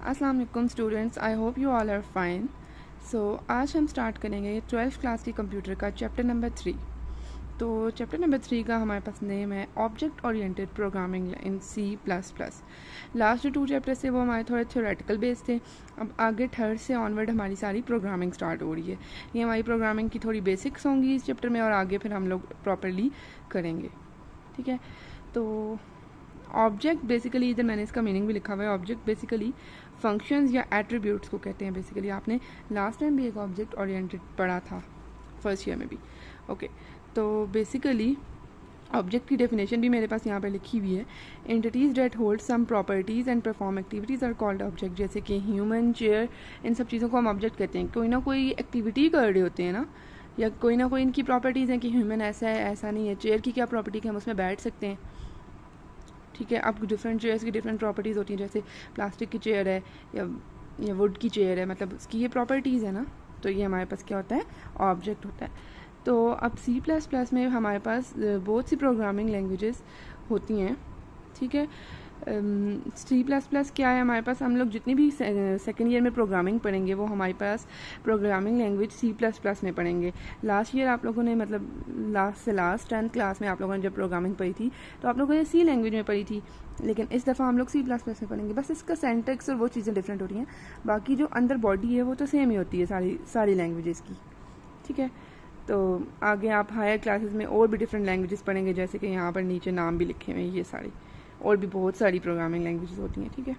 अस्सलाम वालेकुम students, I hope you all are fine. So आज हम स्टार्ट करेंगे 12th क्लास की कंप्यूटर का चैप्टर नंबर 3। तो चैप्टर नंबर 3 का हमारे पास नेम है object oriented programming in C++। Last जो 2 चैप्टर से वो हमारे थोड़े थ्योरेटिकल बेस थे। अब आगे थर्ड से ऑनवर्ड हमारी सारी प्रोग्रामिंग स्टार्ट हो रही है। ये हमारी प्रोग्रामिंग की थोड़ी बेसिक्स होंगी इस चैप्टर में और आगे फिर हम लोग प्रॉपरली करेंगे। ठीक है, तो ऑब्जेक्ट बेसिकली, इधर मैंने इसका मीनिंग भी लिखा हुआ है। ऑब्जेक्ट बेसिकली फंक्शंस या एट्रीब्यूट्स को कहते हैं। बेसिकली आपने लास्ट टाइम भी एक ऑब्जेक्ट ओरिएंटेड पढ़ा था फर्स्ट ईयर में भी। ओके, तो बेसिकली ऑब्जेक्ट की डेफिनेशन भी मेरे पास यहाँ पर लिखी हुई है। Entities that hold some properties and perform activities are called object. जैसे कि ह्यूमन, चेयर, इन सब चीज़ों को हम ऑब्जेक्ट कहते हैं। कोई ना कोई एक्टिविटी कर रहे होते हैं ना, या कोई ना कोई इनकी प्रॉपर्टीज़ हैं कि ह्यूमन ऐसा है, ऐसा नहीं है। चेयर की क्या प्रॉपर्टी है, हम उसमें बैठ सकते हैं। ठीक है, अब डिफरेंट चेयर्स की डिफरेंट प्रॉपर्टीज़ होती हैं। जैसे प्लास्टिक की चेयर है या वुड की चेयर है, मतलब उसकी ये प्रॉपर्टीज़ है ना, तो ये हमारे पास क्या होता है, ऑब्जेक्ट होता है। तो अब C++ में हमारे पास बहुत सी प्रोग्रामिंग लैंग्वेजेस होती हैं। ठीक है, C++ क्या है हमारे पास, हम लोग जितनी भी सेकेंड ईयर में प्रोग्रामिंग पढ़ेंगे वो हमारे पास प्रोग्रामिंग लैंग्वेज C++ में पढ़ेंगे। लास्ट ईयर आप लोगों ने, मतलब लास्ट से लास्ट 10th क्लास में आप लोगों ने जब प्रोग्रामिंग पढ़ी थी तो आप लोगों ने C लैंग्वेज में पढ़ी थी, लेकिन इस दफ़ा हम लोग C++ में पढ़ेंगे। बस इसका सेंटेक्स और वो चीज़ें डिफरेंट हो रही हैं, बाकी जो अंदर बॉडी है वो तो सेम ही होती है सारी लैंग्वेजेस की। ठीक है, तो आगे आप हायर क्लासेस में और भी डिफरेंट लैंग्वेजेस पढ़ेंगे, जैसे कि यहाँ पर नीचे नाम भी लिखे हुए हैं, ये सारी और भी बहुत सारी प्रोग्रामिंग लैंग्वेजेस होती हैं। ठीक है,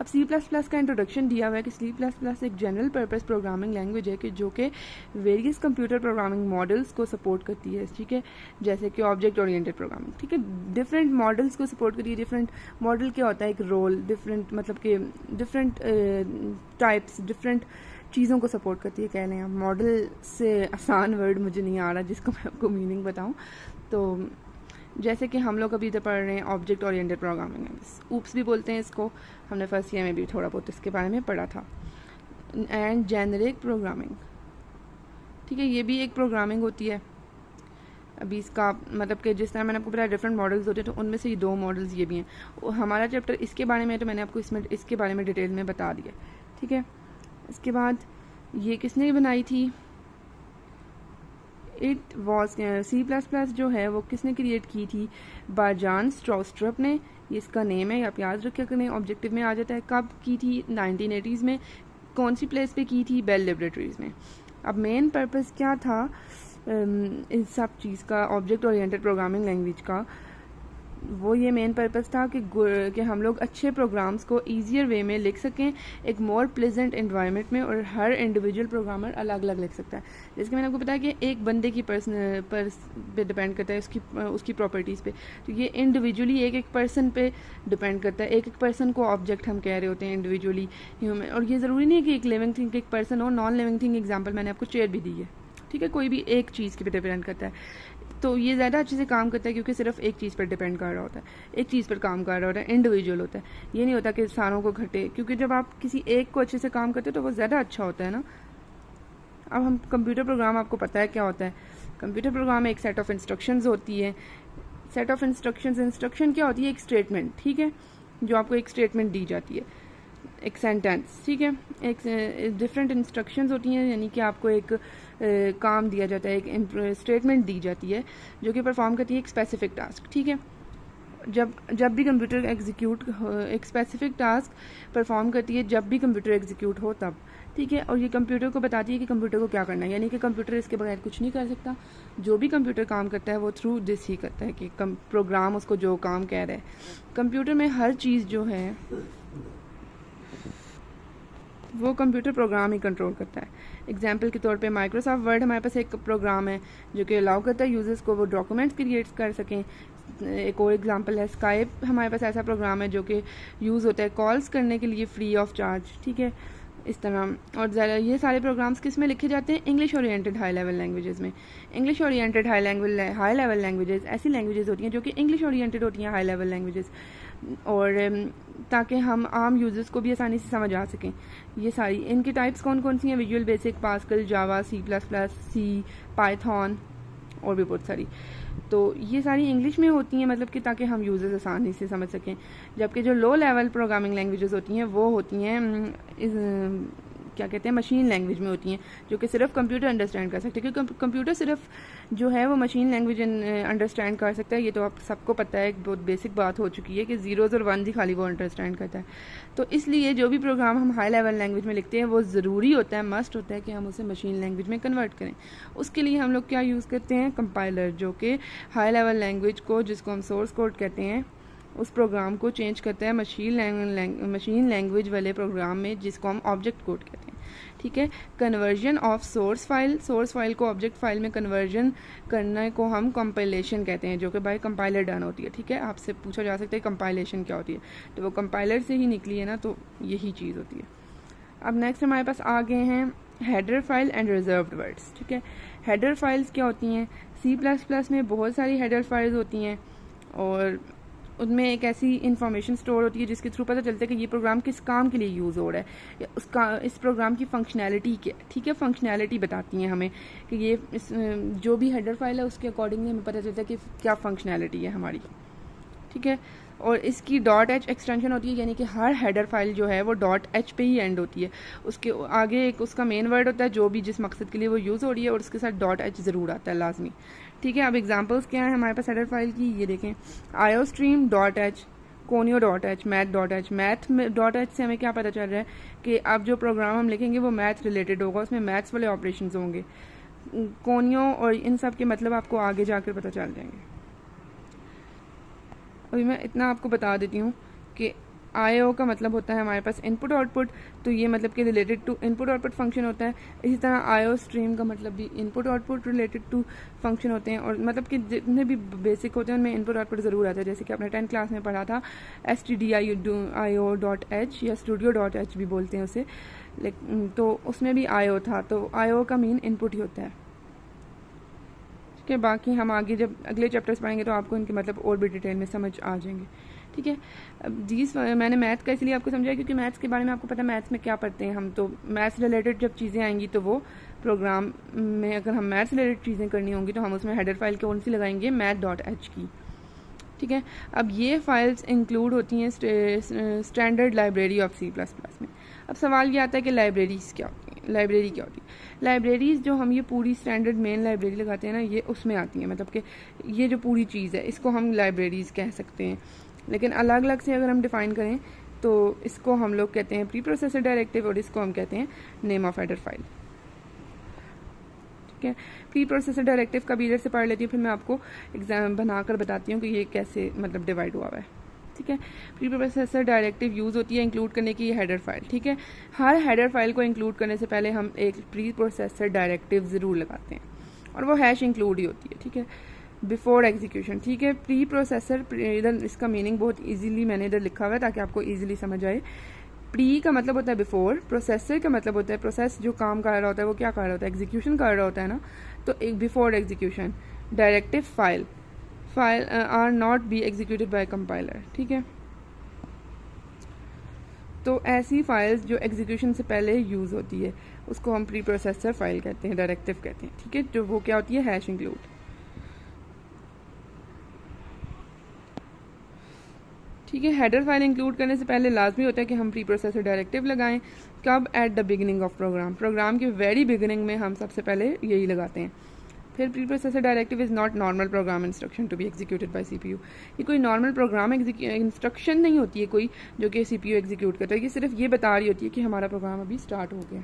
अब C++ का इंट्रोडक्शन दिया हुआ है कि C++ एक जनरल पर्पस प्रोग्रामिंग लैंग्वेज है कि जो कि वेरियस कंप्यूटर प्रोग्रामिंग मॉडल्स को सपोर्ट करती है। ठीक है, जैसे कि ऑब्जेक्ट ओरिएंटेड प्रोग्रामिंग। ठीक है, डिफरेंट मॉडल्स को सपोर्ट करती है। डिफरेंट मॉडल क्या होता है, एक रोल, डिफरेंट मतलब कि डिफरेंट टाइप्स, डिफरेंट चीज़ों को सपोर्ट करती है। कह लें आप, मॉडल से आसान वर्ड मुझे नहीं आ रहा जिसको मैं आपको मीनिंग बताऊँ। तो जैसे कि हम लोग अभी इधर पढ़ रहे हैं ऑब्जेक्ट ओरिएंटेड प्रोग्रामिंग है, ऊप्स भी बोलते हैं इसको, हमने फर्स्ट ईयर में भी थोड़ा बहुत इसके बारे में पढ़ा था। एंड जेनरिक प्रोग्रामिंग, ठीक है, ये भी एक प्रोग्रामिंग होती है। अभी इसका मतलब कि जिस तरह मैंने आपको बताया डिफरेंट मॉडल्स होते हैं, तो उनमें से ये 2 मॉडल्स ये भी हैं। हमारा चैप्टर इसके बारे में है, तो मैंने आपको इसके बारे में डिटेल में बता दिया। ठीक है, इसके बाद ये किसने बनाई थी, इट वॉज C++ जो है वो किसने क्रिएट की थी, बारजान स्ट्रॉस्ट्रप ने। ये इसका नेम है, आप याद रखिए करें, ऑब्जेक्टिव में आ जाता है। कब की थी, 1980s में। कौन सी प्लेस पे की थी, बेल लेबोरेटरीज में। अब मेन पर्पस क्या था इन सब चीज़ का, ऑब्जेक्ट ओरिएंटेड प्रोग्रामिंग लैंग्वेज का, वो ये मेन पर्पस था कि हम लोग अच्छे प्रोग्राम्स को ईजियर वे में लिख सकें, एक मोर प्लेजेंट एनवायरनमेंट में, और हर इंडिविजुअल प्रोग्रामर अलग अलग लिख सकता है। जैसे कि मैंने आपको बताया कि एक बंदे की पर डिपेंड करता है उसकी प्रॉपर्टीज़ पे, तो ये इंडिविजुअली एक पर्सन पे डिपेंड करता है। एक पर्सन को ऑब्जेक्ट हम कह रहे होते हैं इंडिविजुअली ह्यूमन, और ये ज़रूरी नहीं है कि एक लिविंग थिंग एक पर्सन हो, नॉन लिविंग थिंग एग्जाम्पल मैंने आपको चेयर भी दी है। ठीक है, कोई भी एक चीज़ के पे डिपेंड करता है, तो ये ज़्यादा अच्छे से काम करता है क्योंकि सिर्फ एक चीज़ पर डिपेंड कर रहा होता है, एक चीज़ पर काम कर रहा होता है, इंडिविजुअल होता है। ये नहीं होता कि सारों को घटे, क्योंकि जब आप किसी एक को अच्छे से काम करते हो तो वो ज़्यादा अच्छा होता है ना। अब हम कंप्यूटर प्रोग्राम, आपको पता है क्या होता है, कंप्यूटर प्रोग्राम में एक सेट ऑफ इंस्ट्रक्शंस होती है। सेट ऑफ इंस्ट्रक्शन क्या होती है, एक स्टेटमेंट। ठीक है, जो आपको एक स्टेटमेंट दी जाती है, एक सेंटेंस। ठीक है, एक डिफरेंट इंस्ट्रक्शंस होती हैं, यानी कि आपको एक काम दिया जाता है, एक स्टेटमेंट दी जाती है जो कि परफॉर्म करती है एक स्पेसिफिक टास्क। ठीक है, जब भी कंप्यूटर एग्जीक्यूट, एक स्पेसिफिक टास्क परफॉर्म करती है जब भी कंप्यूटर एग्जीक्यूट हो तब। ठीक है, और ये कंप्यूटर को बताती है कि कंप्यूटर को क्या करना है, यानी कि कंप्यूटर इसके बगैर कुछ नहीं कर सकता। जो भी कंप्यूटर काम करता है वो थ्रू दिस ही करता है कि प्रोग्राम उसको जो काम कह रहा है। कंप्यूटर में हर चीज़ जो है वो कंप्यूटर प्रोग्राम ही कंट्रोल करता है। एग्जाम्पल के तौर पे माइक्रोसॉफ्ट वर्ड हमारे पास एक प्रोग्राम है जो कि अलाउ करता है यूजर्स को वो डॉक्यूमेंट्स क्रिएट कर सकें। एक और एग्जांपल है स्काइप, हमारे पास ऐसा प्रोग्राम है जो कि यूज़ होता है कॉल्स करने के लिए फ्री ऑफ चार्ज। ठीक है, इस तरह। और ज़्यादा ये सारे प्रोग्राम्स किस में लिखे जाते हैं, English oriented high level languages में। English oriented high level languages ऐसी लैंग्वेजेस होती हैं जो कि इंग्लिश ओरिएंटेड होती हैं, हाई लेवल लैंग्वेजेस, और ताकि हम आम यूजर्स को भी आसानी से समझ आ सकें। ये सारी इनकी टाइप्स कौन कौन सी हैं, विजुअल बेसिक, पास्कल, जावा, C++, सी, पाइथन और भी बहुत सारी। तो ये सारी इंग्लिश में होती हैं, मतलब कि ताकि हम यूज़र्स आसानी से समझ सकें। जबकि जो लो लेवल प्रोग्रामिंग लैंग्वेजेस होती हैं वो होती हैं क्या कहते हैं, मशीन लैंग्वेज में होती हैं, जो कि सिर्फ कंप्यूटर अंडरस्टैंड कर सकते हैं, क्योंकि कंप्यूटर सिर्फ जो है वो मशीन लैंग्वेज अंडरस्टैंड कर सकता है। ये तो आप सबको पता है, एक बहुत बेसिक बात हो चुकी है कि ज़ीरोज़ और वन ही खाली वो अंडरस्टैंड करता है। तो इसलिए जो भी प्रोग्राम हम हाई लेवल लैंग्वेज में लिखते हैं वो ज़रूरी होता है, मस्ट होता है कि हम उसे मशीन लैंग्वेज में कन्वर्ट करें। उसके लिए हम लोग क्या यूज़ करते हैं, कंपाइलर, जो कि हाई लेवल लैंग्वेज को, जिसको हम सोर्स कोड कहते हैं, उस प्रोग्राम को चेंज करता है मशीन लैंग्वेज वाले प्रोग्राम में, जिसको हम ऑब्जेक्ट कोड कहते हैं। ठीक है, कन्वर्जन ऑफ सोर्स फाइल को ऑब्जेक्ट फाइल में कन्वर्जन करने को हम कंपाइलेशन कहते हैं, जो कि बाय कंपाइलर डन होती है। ठीक है, आपसे पूछा जा सकता है कंपाइलेशन क्या होती है, तो वो कंपाइलर से ही निकली है ना, तो यही चीज़ होती है। अब नेक्स्ट हमारे पास आ गए हैं header file and reserved words. ठीक है, हेडर फाइल्स क्या होती हैं, C++ में बहुत सारी हेडर फाइल्स होती हैं और उनमें एक ऐसी इन्फॉर्मेशन स्टोर होती है जिसके थ्रू पता चलता है कि ये प्रोग्राम किस काम के लिए यूज़ हो रहा है, या उसका इस प्रोग्राम की फंक्शनैलिटी क्या। ठीक है, फंक्शनैलिटी बताती हैं हमें कि ये जो भी हेडर फाइल है उसके अकॉर्डिंगली हमें पता चलता है कि क्या फंक्शनैलिटी है हमारी। ठीक है, और इसकी .h एक्सटेंशन होती है, यानी कि हर हेडर फाइल जो है वो .h पे ही एंड होती है। उसके आगे एक उसका मेन वर्ड होता है जो भी जिस मकसद के लिए वो यूज़ हो रही है, और उसके साथ .h ज़रूर आता है लाजमी। ठीक है, अब एग्जांपल्स क्या है हमारे पास हेडर फाइल की, ये देखें, iostream.h, conio.h, math.h। math.h से हमें क्या पता चल रहा है कि अब जो प्रोग्राम हम लिखेंगे वो मैथ रिलेटेड होगा, उसमें मैथ्स वाले ऑपरेशंस होंगे। कोनियो और इन सब के मतलब आपको आगे जाकर पता चल जाएंगे। अभी मैं इतना आपको बता देती हूँ कि IO का मतलब होता है हमारे पास इनपुट आउटपुट, तो ये मतलब कि related to input output function होता है। इसी तरह IO स्ट्रीम का मतलब भी input output related to function होते हैं, और मतलब कि जितने भी बेसिक होते हैं उनमें इनपुट आउटपुट ज़रूर आता है। जैसे कि आपने 10th क्लास में पढ़ा था stdio.h या studio.h भी बोलते हैं उसे, लेकिन तो उसमें भी IO था, तो IO का मीन इनपुट ही होता है। ठीक है, बाकी हम आगे जब अगले चैप्टर्स पढ़ेंगे तो आपको इनके मतलब और भी डिटेल में समझ आ जाएंगे। ठीक है, अब मैंने मैथ का इसलिए आपको समझाया क्योंकि मैथ्स के बारे में आपको पता है मैथ्स में क्या पढ़ते हैं हम, तो मैथ्स रिलेटेड जब चीज़ें आएंगी तो वो प्रोग्राम में अगर हम मैथ्स रिलेटेड चीज़ें करनी होंगी तो हम उसमें हेडर फाइल कौन सी लगाएंगे, math.h की। ठीक है, अब ये फाइल्स इंक्लूड होती हैं स्टैंडर्ड लाइब्रेरी ऑफ C++ में। अब सवाल ये आता है कि लाइब्रेरीज़ क्या होती हैं, लाइब्रेरी क्या होती है। लाइब्रेरीज़ जो हम ये पूरी स्टैंडर्ड मेन लाइब्रेरी लगाते हैं ना, ये उसमें आती हैं, मतलब कि ये जो पूरी चीज़ है इसको हम लाइब्रेरीज़ कह सकते हैं। लेकिन अलग अलग से अगर हम डिफ़ाइन करें तो इसको हम लोग कहते हैं प्री प्रोसेसर डायरेक्टिव, और इसको हम कहते हैं नेम ऑफ हेडर फाइल। ठीक है, प्री प्रोसेसर डायरेक्टिव का भी इधर से पढ़ लेती हूँ, फिर मैं आपको एग्जाम बनाकर बताती हूँ कि ये कैसे मतलब डिवाइड हुआ है। ठीक है, प्री प्रोसेसर डायरेक्टिव यूज़ होती है इंक्लूड करने की हेडर फाइल। ठीक है, हर हेडर फाइल को इंक्लूड करने से पहले हम एक प्री प्रोसेसर डायरेक्टिव ज़रूर लगाते हैं, और वो हैश इंक्लूड ही होती है। ठीक है, बिफोर एग्जीक्यूशन। ठीक है, प्री प्रोसेसर, इधर इसका मीनिंग बहुत इजीली मैंने इधर लिखा हुआ है ताकि आपको इजीली समझ आए। प्री का मतलब होता है बिफोर, प्रोसेसर का मतलब होता है प्रोसेस जो काम कर रहा होता है वो क्या कर रहा होता है, एग्जीक्यूशन कर रहा होता है ना, तो एक before execution. Directive file are not be executed by compiler. ठीक है, तो ऐसी फाइल्स जो एग्जीक्यूशन से पहले यूज़ होती है उसको हम प्री प्रोसेसर फाइल कहते हैं, डायरेक्टिव कहते हैं। ठीक है, जो वो क्या होती है, हैश इंक्लूड। ठीक है, हेडर फाइल इंक्लूड करने से पहले लाजमी होता है कि हम प्री प्रोसेसर डायरेक्टिव लगाएं। कब, at the beginning of program, program के वेरी बिगिनिंग में हम सबसे पहले यही लगाते हैं। फिर preprocessor directive is not normal program instruction to be executed by CPU। ये कोई नॉर्मल प्रोग्राम इंस्ट्रक्शन नहीं होती है कोई जो कि CPU एग्जीक्यूट करता है, ये सिर्फ ये बता रही होती है कि हमारा प्रोग्राम अभी स्टार्ट हो गया।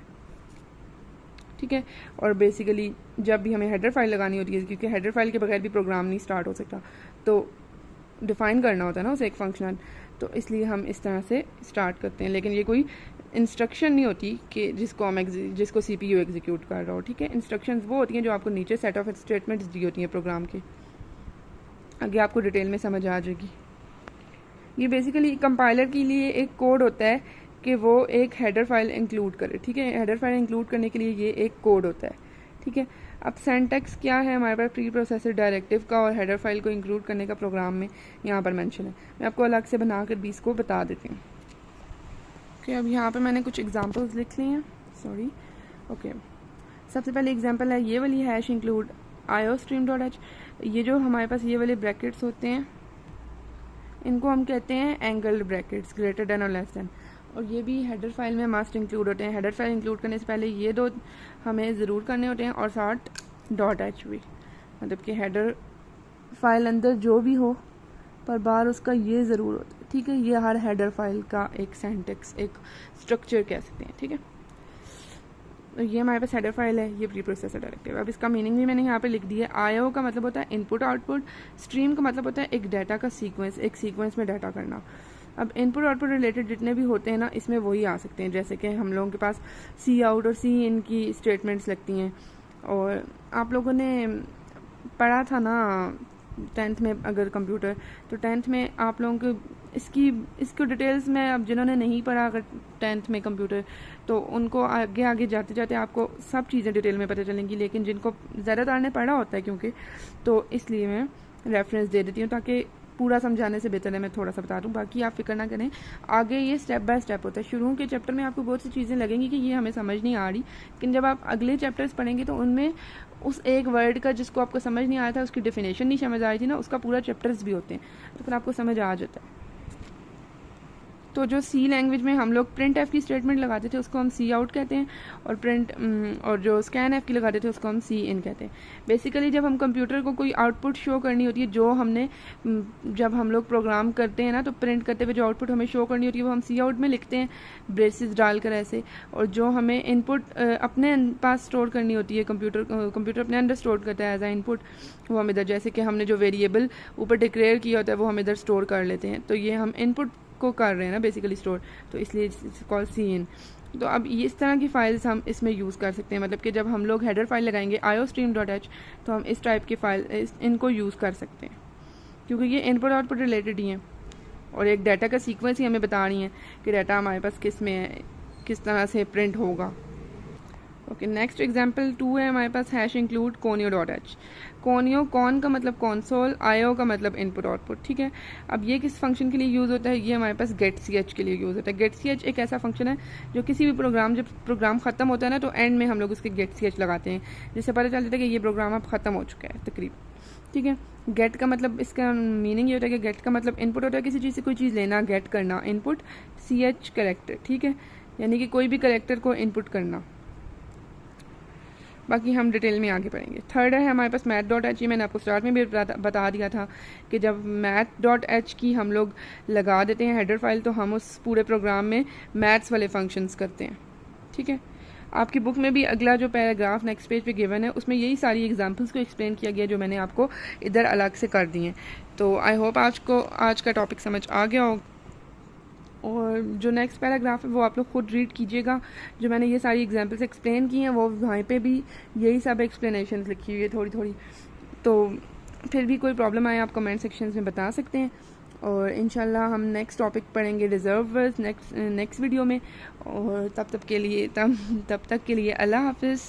ठीक है, और बेसिकली जब भी हमें हेडर फाइल लगानी होती है, क्योंकि हेडर फाइल के बगैर भी प्रोग्राम नहीं स्टार्ट हो सकता, तो डिफ़ाइन करना होता है ना उसे एक फंक्शनल, तो इसलिए हम इस तरह से स्टार्ट करते हैं। लेकिन ये कोई इंस्ट्रक्शन नहीं होती कि जिसको CPU एग्जीक्यूट कर रहा हो। ठीक है, इंस्ट्रक्शंस वो होती हैं जो आपको नीचे सेट ऑफ स्टेटमेंट्स दी होती हैं प्रोग्राम के, आगे आपको डिटेल में समझ आ जाएगी। ये बेसिकली कंपाइलर के लिए एक कोड होता है कि वो एक हेडर फाइल इंक्लूड करे। ठीक है, हेडर फाइल इंक्लूड करने के लिए ये एक कोड होता है। ठीक है, अब सिंटैक्स क्या है हमारे पास प्री प्रोसेसर डायरेक्टिव का और हेडर फाइल को इंक्लूड करने का प्रोग्राम में यहाँ पर मेंशन है। मैं आपको अलग से बनाकर भी इसको बता देती हूँ। ओके, अब यहाँ पे मैंने कुछ एग्जांपल्स लिख लिए हैं, सॉरी। ओके, सबसे पहले एग्जांपल है ये वाली, हैश इंक्लूड iostream.h। ये जो हमारे पास ये वाले ब्रैकेट्स होते हैं इनको हम कहते हैं एंगल्ड ब्रैकेट्स, ग्रेटर देन और लेस देन। और ये भी हेडर फाइल में मस्ट इंक्लूड होते हैं। हेडर फाइल इंक्लूड करने से पहले ये दो हमें ज़रूर करने होते हैं, और साथ .h भी, मतलब कि हेडर फाइल अंदर जो भी हो पर बार उसका ये ज़रूर होता है, ठीक है। ये हर हेडर फाइल का एक सेंटेक्स, एक स्ट्रक्चर कह सकते हैं, ठीक है। तो ये हमारे पास हेडर फाइल है, ये प्री प्रोसेसर डायरेक्टिव। अब इसका मीनिंग भी मैंने यहाँ पे लिख दिया है। आईओ का मतलब होता है इनपुट आउटपुट, स्ट्रीम का मतलब होता है एक डाटा का सीक्वेंस, एक सीक्वेंस में डाटा करना। अब इनपुट आउटपुट रिलेटेड जितने भी होते हैं ना, इसमें वही आ सकते हैं, जैसे कि हम लोगों के पास सी आउट और सी इन की स्टेटमेंट्स लगती हैं। और आप लोगों ने पढ़ा था ना 10th में अगर कंप्यूटर, तो 10th में आप लोगों को इसको डिटेल्स में, अब जिन्होंने नहीं पढ़ा अगर 10th में कंप्यूटर, तो उनको आगे आगे जाते जाते आपको सब चीज़ें डिटेल में पता चलेंगी। लेकिन जिनको ज़्यादातर ने पढ़ा होता है क्योंकि, तो इसलिए मैं रेफरेंस दे देती हूँ ताकि पूरा समझाने से बेहतर है मैं थोड़ा सा बता दूँ। बाकी आप फिक्र ना करें, आगे ये स्टेप बाय स्टेप होता है। शुरू के चैप्टर में आपको बहुत सी चीज़ें लगेंगी कि ये हमें समझ नहीं आ रही, लेकिन जब आप अगले चैप्टर्स पढ़ेंगे तो उनमें उस एक वर्ड का जिसको आपको समझ नहीं आया था, उसकी डेफिनेशन नहीं समझ आ रही थी ना, उसका पूरा चैप्टर्स भी होते हैं, तो फिर आपको समझ आ जाता है। तो जो सी लैंग्वेज में हम लोग प्रिंट एफ की स्टेटमेंट लगाते थे उसको हम सी आउट कहते हैं, और जो स्कैन एफ की लगाते थे उसको हम सी इन कहते हैं। बेसिकली जब हम कंप्यूटर को कोई आउटपुट शो करनी होती है, जो हमने जब हम लोग प्रोग्राम करते हैं ना, तो प्रिंट करते हुए जो आउटपुट हमें शो करनी होती है वो हम सी आउट में लिखते हैं, ब्रेसेस डालकर ऐसे। और जो हमें इनपुट अपने पास स्टोर करनी होती है, कंप्यूटर अपने अंदर स्टोर करता है एज आ इनपुट, वो हम इधर, जैसे कि हमने जो वेरिएबल ऊपर डिक्लेयर किया होता है वो हम इधर स्टोर कर लेते हैं। तो ये हम इनपुट को कर रहे हैं ना बेसिकली स्टोर, तो इसलिए कॉल सी इन। तो अब ये इस तरह की फाइल्स हम इसमें यूज़ कर सकते हैं, मतलब कि जब हम लोग हेडर फाइल लगाएंगे iostream.h, तो हम इस टाइप की फाइल इनको यूज़ कर सकते हैं, क्योंकि ये इनपुट आउटपुट रिलेटेड ही हैं और एक डाटा का सीक्वेंस ही हमें बता रही हैं कि डाटा हमारे पास किस में है, किस तरह से प्रिंट होगा। ओके, नेक्स्ट एग्जाम्पल 2 है हमारे पास, hash include conio.h। Conio, con का मतलब कंसोल, आईओ का मतलब इनपुट आउटपुट, ठीक है। अब ये किस फंक्शन के लिए यूज़ होता है, ये हमारे पास गेट सी एच के लिए यूज़ होता है। गेट सी एच एक ऐसा फंक्शन है जो किसी भी प्रोग्राम, जब प्रोग्राम ख़त्म होता है ना, तो एंड में हम लोग उसके गेट सी एच लगाते हैं, जिससे पता चलता है कि ये प्रोग्राम अब ख़त्म हो चुका है तकरीबन, ठीक है। गेट का मतलब, इसका मीनिंग ये होता है कि गेट का मतलब इनपुट होता है, किसी चीज़ से कोई चीज़ लेना, गेट करना, इनपुट सी एच करेक्टर, ठीक है, यानी कि कोई भी करेक्टर को इनपुट करना। बाकी हम डिटेल में आगे पढ़ेंगे। थर्ड है हमारे पास math.h। मैंने आपको स्टार्ट में भी बता दिया था कि जब math.h की हम लोग लगा देते हैं हेडर फाइल, तो हम उस पूरे प्रोग्राम में मैथ्स वाले फंक्शंस करते हैं, ठीक है। आपकी बुक में भी अगला जो पैराग्राफ नेक्स्ट पेज पे गिवन है, उसमें यही सारी एग्जांपल्स को एक्सप्लेन किया गया जो मैंने आपको इधर अलग से कर दिए हैं। तो आई होप आज का टॉपिक समझ आ गया हो, और जो नेक्स्ट पैराग्राफ है वो आप लोग खुद रीड कीजिएगा। जो मैंने ये सारी एग्जांपल्स एक्सप्लेन की हैं वो वहाँ पे भी यही सब एक्सप्लेनेशन लिखी हुई है थोड़ी थोड़ी। तो फिर भी कोई प्रॉब्लम आए आप कमेंट सेक्शन में बता सकते हैं, और इंशाल्लाह हम नेक्स्ट टॉपिक पढ़ेंगे रिजर्व वर्ड्स नेक्स्ट वीडियो में। और तब तक के लिए अल्लाह हाफिज़।